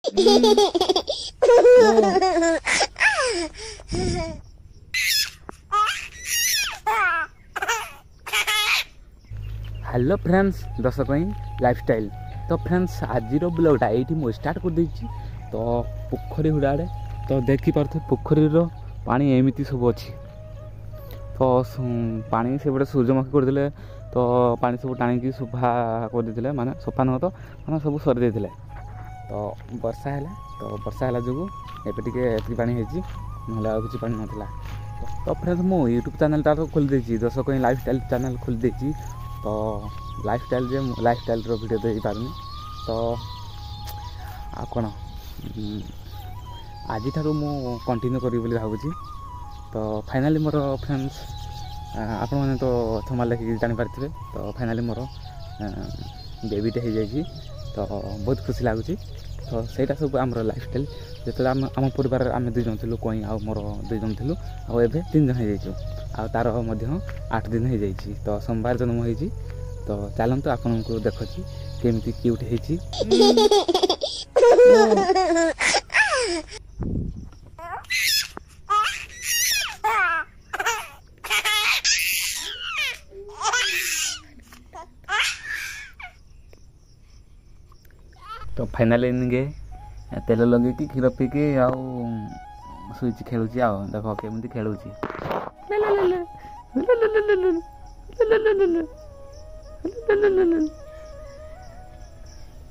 Hello friends दर्शक lifestyle. तो friends आज ब्लॉगटा ये मुझे स्टार्ट कर देछि। तो पोखरी हुड़ाड़े तो देखी पारे पोखरी पानी एमती सब अच्छी। तो पानी से सूर्यमुखी करदे तो पानी सब टाणी सफा करदे माने सफा नुह तो माने सब सरी दे। तो वर्षा है तो वर्षा है जो एटे पानी होती ना किसी पानी नाला। तो फ्रेंड्स मो यूट्यूब चैनलटा तो खोल देछि दर्शक लाइफस्टाइल चैनल खोल देछि। तो लाइफस्टाइल वीडियो दे पारनी। तो आ कौन आज मु कंटिन्यू करी भावुँ। तो फाइनाली मोर फ्रेंड्स आपण मैंने तो थमाल देखिए जापारे। तो फाइनाली मोर बेबीटे हो जाए। तो बहुत खुशी लगुच। तो सहीटा सब आम लाइफस्टाइल जो आम परिवार आम 2 जन थी कई आ मोर 2 जन थी आए 3 जन हो तार 8 दिन हो जाए। तो सोमवार जन्म हो। तो चलते आपन को देखी केमती क्यूट है। तो फाइनाली इनके तेल लगे कि क्षीर पीकी शुच खेलुँ। देख केमी खेलुँ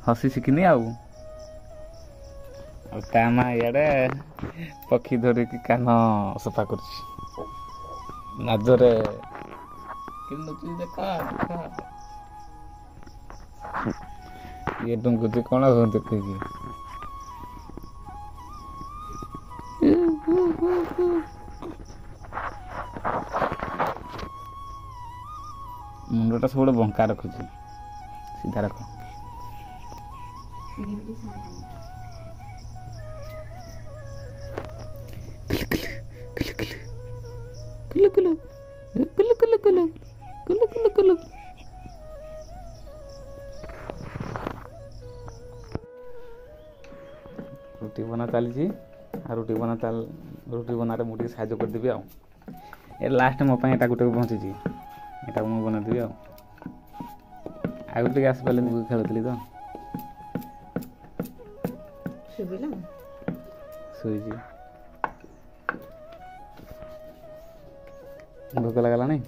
हसी शिखनी आमा इे पक्षी धरिकी कान सफा कर नाजरे देखा ये डुंगुची कौन देखिए मुंडटा सब बंका रखुची सीधा रख। रुटी बना चली रुटी बनारे मुझे साहय करदेवी ए लास्ट मोपाई एटा गोटे पहुँची यहाँ मुझे बनईदेवी आगे आस पारे खेलुली तो शुई भोक लगला नहीं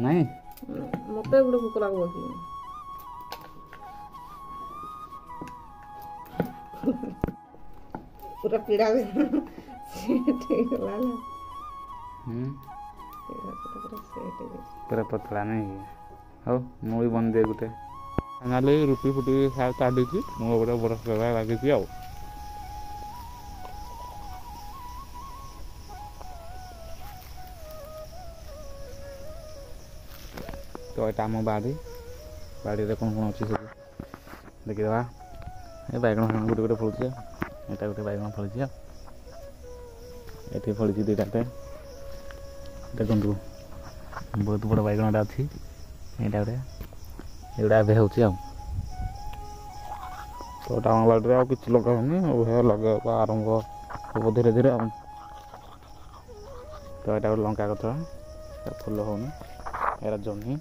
नहीं मत गोटे भोक लग पूरा पीड़ा पूरा पतला नहीं हो मुझे बन दे गोटे फाइनाली रुटी फुटी काटी मो गोटे बरफ लगे आ। तो यहाँ आम बाड़ी कौन कौन अच्छी सब देखीदे ये बैगण फाइगण गोटे गोटे फलुचे यहाँ गोटे बैगण फली ये फली 2टाटे देखु बहुत बड़ बैगणटा अच्छी यहाँ गोटे एगुड़ा ए हो तो टाउन बाड़ी कि लगाऊनी लगे आरंभ हम धीरे धीरे तो यहाँ गोटे लंका गछ फुल होनी एरा जह्नी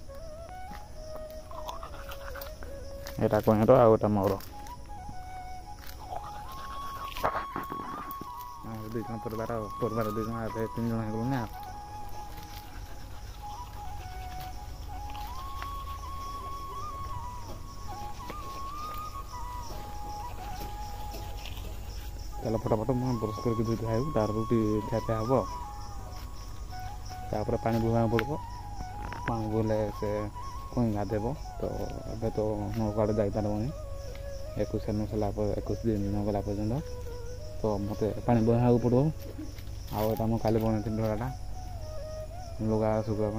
एटा कईर आटा मोर 2 जन परिवार 2 जन 3 जन हो ना। चलो फटाफट मुझे ब्रश करके धुई खाइबू तार रुटी खाया हम तापर पानी बुहा पड़ब पानी बुले से कहीं गाधेब। तो ए तो मो कड़े जापारबनी 21 न सरला 21 दिन न गला पर्यटन। तो मत पानी बुहा पड़ो आटा मुझे काली बनई ढलाटा लुगा सुखा।